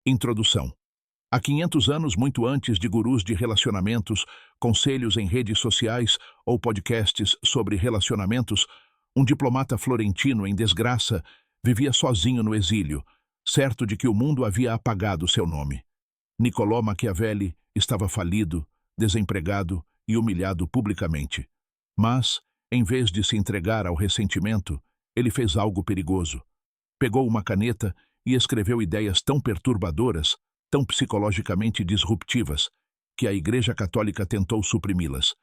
Introdução. Há 500 anos, muito antes de gurus de relacionamentos, conselhos em redes sociais ou podcasts sobre relacionamentos, um diplomata florentino em desgraça vivia sozinho no exílio, certo de que o mundo havia apagado seu nome. Niccolò Machiavelli estava falido, desempregado e humilhado publicamente. Mas, em vez de se entregar ao ressentimento, ele fez algo perigoso. Pegou uma caneta e escreveu ideias tão perturbadoras, tão psicologicamente disruptivas, que a Igreja Católica tentou suprimi-las,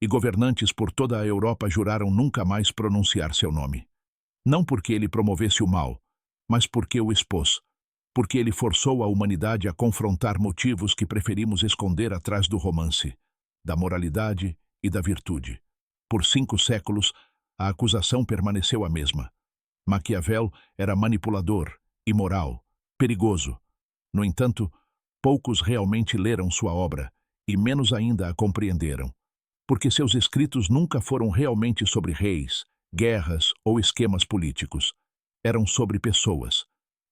e governantes por toda a Europa juraram nunca mais pronunciar seu nome. Não porque ele promovesse o mal, mas porque o expôs, porque ele forçou a humanidade a confrontar motivos que preferimos esconder atrás do romance, da moralidade e da virtude. Por 5 séculos, a acusação permaneceu a mesma. Maquiavel era manipulador, imoral, perigoso. No entanto, poucos realmente leram sua obra, e menos ainda a compreenderam, porque seus escritos nunca foram realmente sobre reis, guerras ou esquemas políticos. Eram sobre pessoas,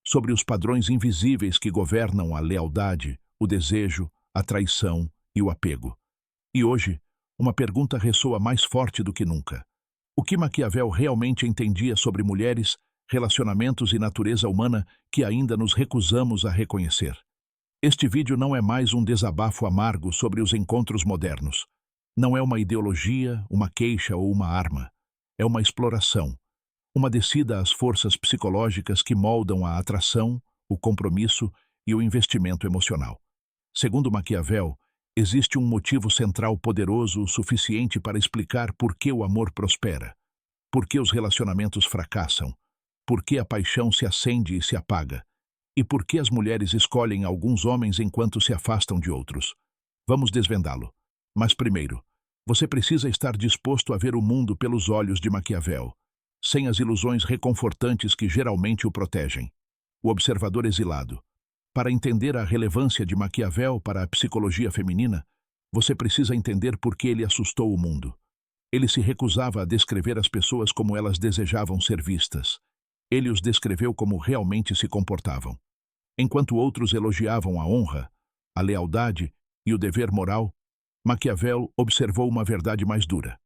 sobre os padrões invisíveis que governam a lealdade, o desejo, a traição e o apego. E hoje, uma pergunta ressoa mais forte do que nunca. O que Maquiavel realmente entendia sobre mulheres, relacionamentos e natureza humana que ainda nos recusamos a reconhecer? Este vídeo não é mais um desabafo amargo sobre os encontros modernos. Não é uma ideologia, uma queixa ou uma arma. É uma exploração, uma descida às forças psicológicas que moldam a atração, o compromisso e o investimento emocional. Segundo Maquiavel, existe um motivo central poderoso o suficiente para explicar por que o amor prospera, por que os relacionamentos fracassam, por que a paixão se acende e se apaga, e por que as mulheres escolhem alguns homens enquanto se afastam de outros. Vamos desvendá-lo. Mas primeiro, você precisa estar disposto a ver o mundo pelos olhos de Maquiavel, sem as ilusões reconfortantes que geralmente o protegem. O observador exilado. Para entender a relevância de Maquiavel para a psicologia feminina, você precisa entender por que ele assustou o mundo. Ele se recusava a descrever as pessoas como elas desejavam ser vistas. Ele os descreveu como realmente se comportavam. Enquanto outros elogiavam a honra, a lealdade e o dever moral, Maquiavel observou uma verdade mais dura.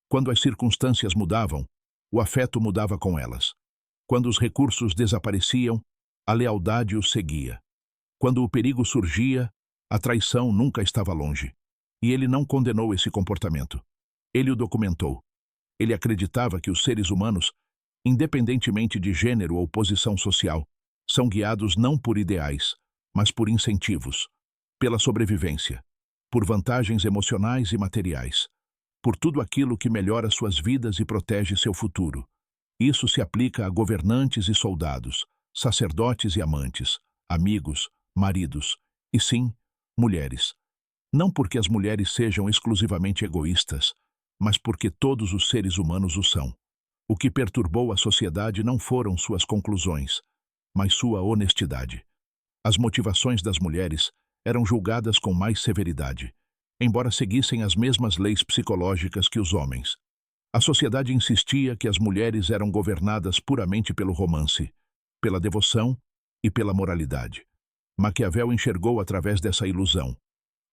Quando as circunstâncias mudavam, o afeto mudava com elas. Quando os recursos desapareciam, a lealdade os seguia. Quando o perigo surgia, a traição nunca estava longe. E ele não condenou esse comportamento. Ele o documentou. Ele acreditava que os seres humanos, independentemente de gênero ou posição social, são guiados não por ideais, mas por incentivos, pela sobrevivência, por vantagens emocionais e materiais, por tudo aquilo que melhora suas vidas e protege seu futuro. Isso se aplica a governantes e soldados, sacerdotes e amantes, amigos, maridos e, sim, mulheres. Não porque as mulheres sejam exclusivamente egoístas, mas porque todos os seres humanos o são. O que perturbou a sociedade não foram suas conclusões, mas sua honestidade. As motivações das mulheres eram julgadas com mais severidade, embora seguissem as mesmas leis psicológicas que os homens. A sociedade insistia que as mulheres eram governadas puramente pelo romance, pela devoção e pela moralidade. Maquiavel enxergou através dessa ilusão.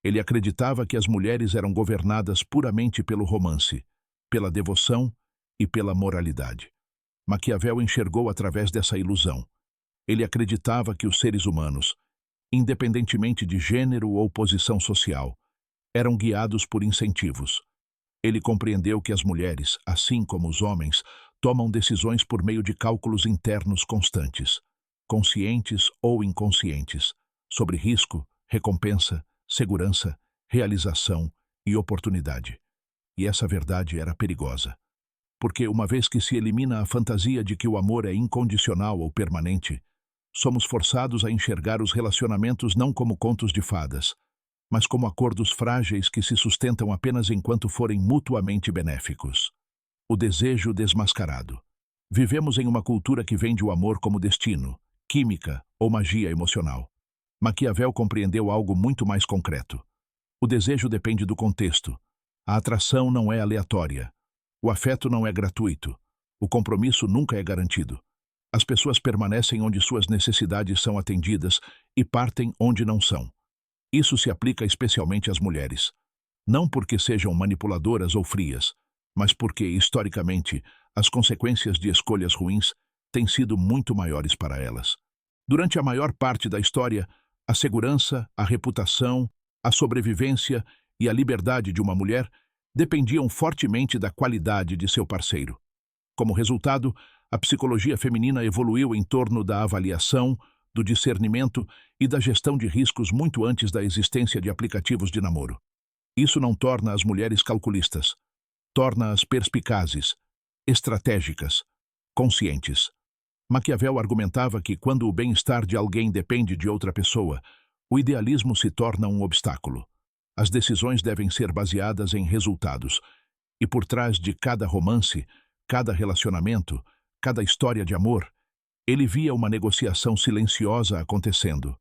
Ele acreditava que as mulheres eram governadas puramente pelo romance, pela devoção e pela moralidade. Maquiavel enxergou através dessa ilusão. Ele acreditava que os seres humanos, independentemente de gênero ou posição social, eram guiados por incentivos. Ele compreendeu que as mulheres, assim como os homens, tomam decisões por meio de cálculos internos constantes, conscientes ou inconscientes, sobre risco, recompensa, segurança, realização e oportunidade. E essa verdade era perigosa. Porque uma vez que se elimina a fantasia de que o amor é incondicional ou permanente, somos forçados a enxergar os relacionamentos não como contos de fadas, mas como acordos frágeis que se sustentam apenas enquanto forem mutuamente benéficos. O desejo desmascarado. Vivemos em uma cultura que vende o amor como destino, química ou magia emocional. Maquiavel compreendeu algo muito mais concreto. O desejo depende do contexto. A atração não é aleatória. O afeto não é gratuito. O compromisso nunca é garantido. As pessoas permanecem onde suas necessidades são atendidas e partem onde não são. Isso se aplica especialmente às mulheres. Não porque sejam manipuladoras ou frias, mas porque, historicamente, as consequências de escolhas ruins têm sido muito maiores para elas. Durante a maior parte da história, a segurança, a reputação, a sobrevivência e a liberdade de uma mulher dependiam fortemente da qualidade de seu parceiro. Como resultado, a psicologia feminina evoluiu em torno da avaliação, do discernimento e da gestão de riscos muito antes da existência de aplicativos de namoro. Isso não torna as mulheres calculistas, torna-as perspicazes, estratégicas, conscientes. Maquiavel argumentava que quando o bem-estar de alguém depende de outra pessoa, o idealismo se torna um obstáculo. As decisões devem ser baseadas em resultados, e por trás de cada romance, cada relacionamento, cada história de amor, ele via uma negociação silenciosa acontecendo.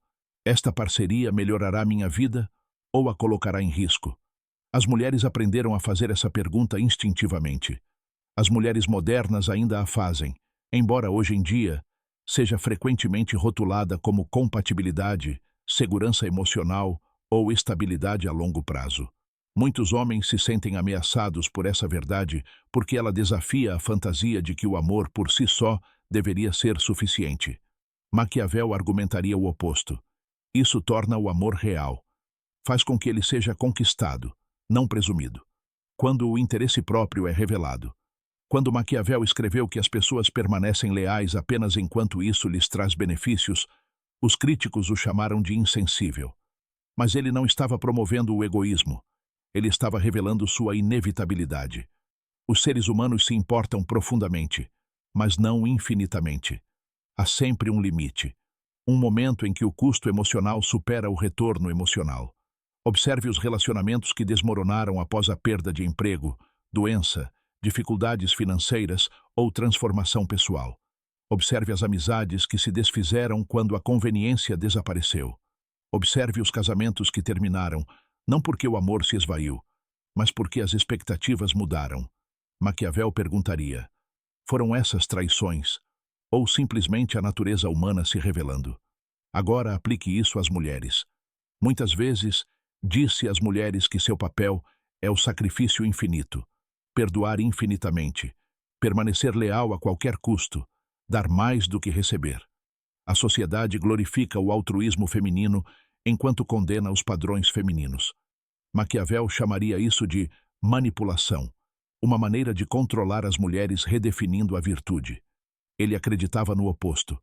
Esta parceria melhorará minha vida ou a colocará em risco? As mulheres aprenderam a fazer essa pergunta instintivamente. As mulheres modernas ainda a fazem, embora hoje em dia seja frequentemente rotulada como compatibilidade, segurança emocional ou estabilidade a longo prazo. Muitos homens se sentem ameaçados por essa verdade porque ela desafia a fantasia de que o amor por si só deveria ser suficiente. Maquiavel argumentaria o oposto. Isso torna o amor real. Faz com que ele seja conquistado, não presumido. Quando o interesse próprio é revelado. Quando Maquiavel escreveu que as pessoas permanecem leais apenas enquanto isso lhes traz benefícios, os críticos o chamaram de insensível. Mas ele não estava promovendo o egoísmo. Ele estava revelando sua inevitabilidade. Os seres humanos se importam profundamente, mas não infinitamente. Há sempre um limite. Um momento em que o custo emocional supera o retorno emocional. Observe os relacionamentos que desmoronaram após a perda de emprego, doença, dificuldades financeiras ou transformação pessoal. Observe as amizades que se desfizeram quando a conveniência desapareceu. Observe os casamentos que terminaram, não porque o amor se esvaiu, mas porque as expectativas mudaram. Maquiavel perguntaria: foram essas traições, ou simplesmente a natureza humana se revelando? Agora aplique isso às mulheres. Muitas vezes, disse às mulheres que seu papel é o sacrifício infinito, perdoar infinitamente, permanecer leal a qualquer custo, dar mais do que receber. A sociedade glorifica o altruísmo feminino enquanto condena os padrões femininos. Maquiavel chamaria isso de manipulação, uma maneira de controlar as mulheres redefinindo a virtude. Ele acreditava no oposto,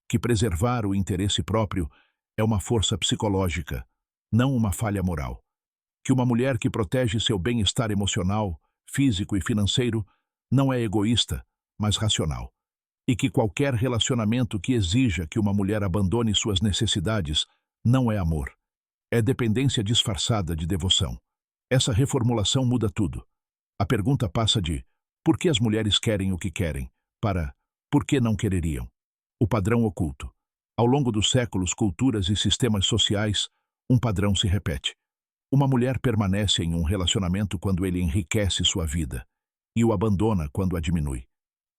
que preservar o interesse próprio é uma força psicológica, não uma falha moral. Que uma mulher que protege seu bem-estar emocional, físico e financeiro não é egoísta, mas racional. E que qualquer relacionamento que exija que uma mulher abandone suas necessidades não é amor. É dependência disfarçada de devoção. Essa reformulação muda tudo. A pergunta passa de por que as mulheres querem o que querem, para por que não quereriam. O padrão oculto. Ao longo dos séculos, culturas e sistemas sociais, um padrão se repete. Uma mulher permanece em um relacionamento quando ele enriquece sua vida e o abandona quando a diminui.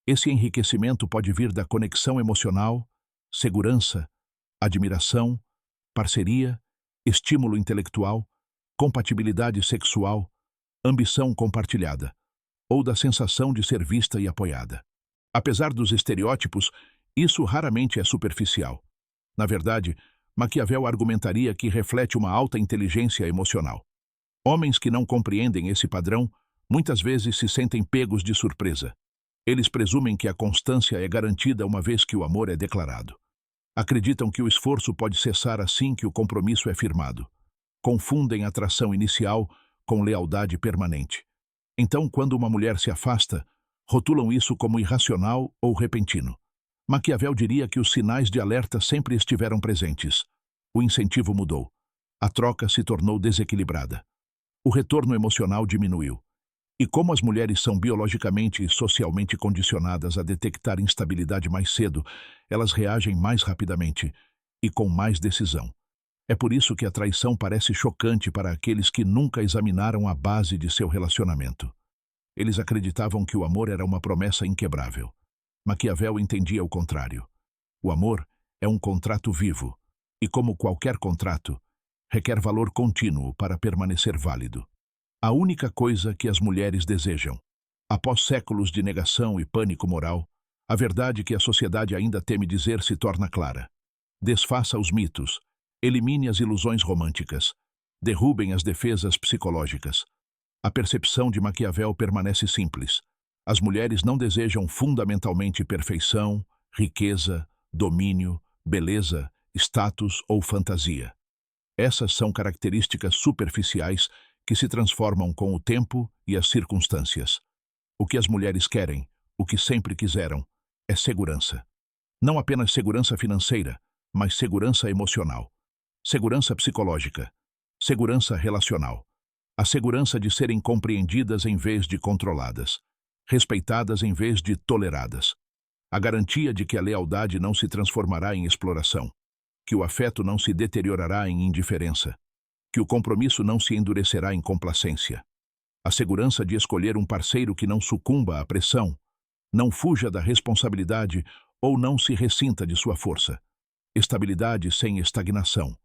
Esse enriquecimento pode vir da conexão emocional, segurança, admiração, parceria, estímulo intelectual, compatibilidade sexual, ambição compartilhada, ou da sensação de ser vista e apoiada. Apesar dos estereótipos, isso raramente é superficial. Na verdade, Maquiavel argumentaria que reflete uma alta inteligência emocional. Homens que não compreendem esse padrão muitas vezes se sentem pegos de surpresa. Eles presumem que a constância é garantida uma vez que o amor é declarado. Acreditam que o esforço pode cessar assim que o compromisso é firmado. Confundem atração inicial com lealdade permanente. Então, quando uma mulher se afasta, rotulam isso como irracional ou repentino. Maquiavel diria que os sinais de alerta sempre estiveram presentes. O incentivo mudou. A troca se tornou desequilibrada. O retorno emocional diminuiu. E como as mulheres são biologicamente e socialmente condicionadas a detectar instabilidade mais cedo, elas reagem mais rapidamente e com mais decisão. É por isso que a traição parece chocante para aqueles que nunca examinaram a base de seu relacionamento. Eles acreditavam que o amor era uma promessa inquebrável. Maquiavel entendia o contrário. O amor é um contrato vivo, E como qualquer contrato, requer valor contínuo para permanecer válido. A única coisa que as mulheres desejam, após séculos de negação e pânico moral, a verdade que a sociedade ainda teme dizer se torna clara. Desfaça os mitos, elimine as ilusões românticas, derrubem as defesas psicológicas. A percepção de Maquiavel permanece simples. As mulheres não desejam fundamentalmente perfeição, riqueza, domínio, beleza, status ou fantasia. Essas são características superficiais que se transformam com o tempo e as circunstâncias. O que as mulheres querem, o que sempre quiseram, é segurança. Não apenas segurança financeira, mas segurança emocional, segurança psicológica, segurança relacional. A segurança de serem compreendidas em vez de controladas, respeitadas em vez de toleradas. A garantia de que a lealdade não se transformará em exploração, que o afeto não se deteriorará em indiferença, que o compromisso não se endurecerá em complacência. A segurança de escolher um parceiro que não sucumba à pressão, não fuja da responsabilidade ou não se ressinta de sua força. Estabilidade sem estagnação,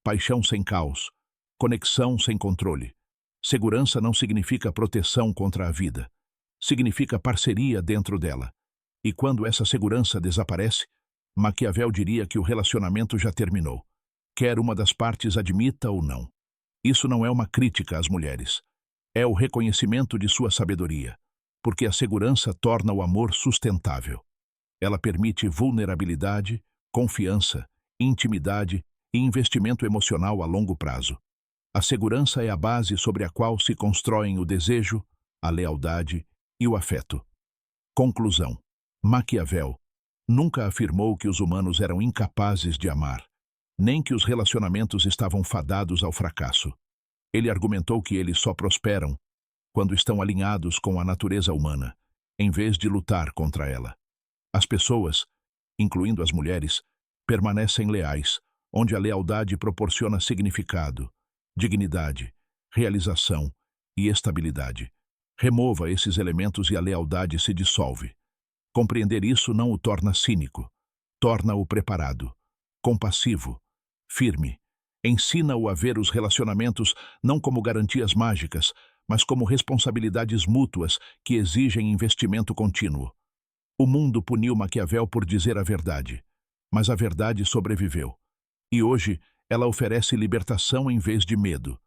paixão sem caos, conexão sem controle. Segurança não significa proteção contra a vida, significa parceria dentro dela. E quando essa segurança desaparece, Maquiavel diria que o relacionamento já terminou, quer uma das partes admita ou não. Isso não é uma crítica às mulheres, é o reconhecimento de sua sabedoria, porque a segurança torna o amor sustentável. Ela permite vulnerabilidade, confiança, intimidade e investimento emocional a longo prazo. A segurança é a base sobre a qual se constroem o desejo, a lealdade e o afeto. Conclusão. Maquiavel nunca afirmou que os humanos eram incapazes de amar, nem que os relacionamentos estavam fadados ao fracasso. Ele argumentou que eles só prosperam quando estão alinhados com a natureza humana, em vez de lutar contra ela. As pessoas, incluindo as mulheres, permanecem leais, onde a lealdade proporciona significado, dignidade, realização e estabilidade. Remova esses elementos e a lealdade se dissolve. Compreender isso não o torna cínico, torna-o preparado, compassivo, firme. Ensina-o a ver os relacionamentos não como garantias mágicas, mas como responsabilidades mútuas que exigem investimento contínuo. O mundo puniu Maquiavel por dizer a verdade, mas a verdade sobreviveu. E hoje, ela oferece libertação em vez de medo.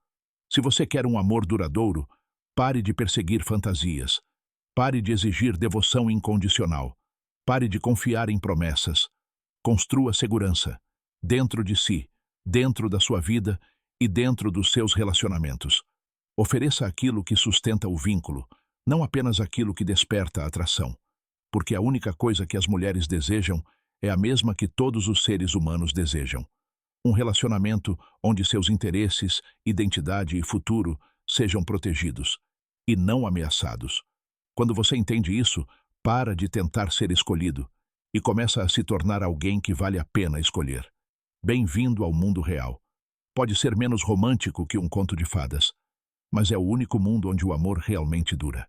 Se você quer um amor duradouro, pare de perseguir fantasias. Pare de exigir devoção incondicional. Pare de confiar em promessas. Construa segurança, dentro de si, dentro da sua vida e dentro dos seus relacionamentos. Ofereça aquilo que sustenta o vínculo, não apenas aquilo que desperta a atração. Porque a única coisa que as mulheres desejam é a mesma que todos os seres humanos desejam. Um relacionamento onde seus interesses, identidade e futuro sejam protegidos e não ameaçados. Quando você entende isso, para de tentar ser escolhido e começa a se tornar alguém que vale a pena escolher. Bem-vindo ao mundo real. Pode ser menos romântico que um conto de fadas, mas é o único mundo onde o amor realmente dura.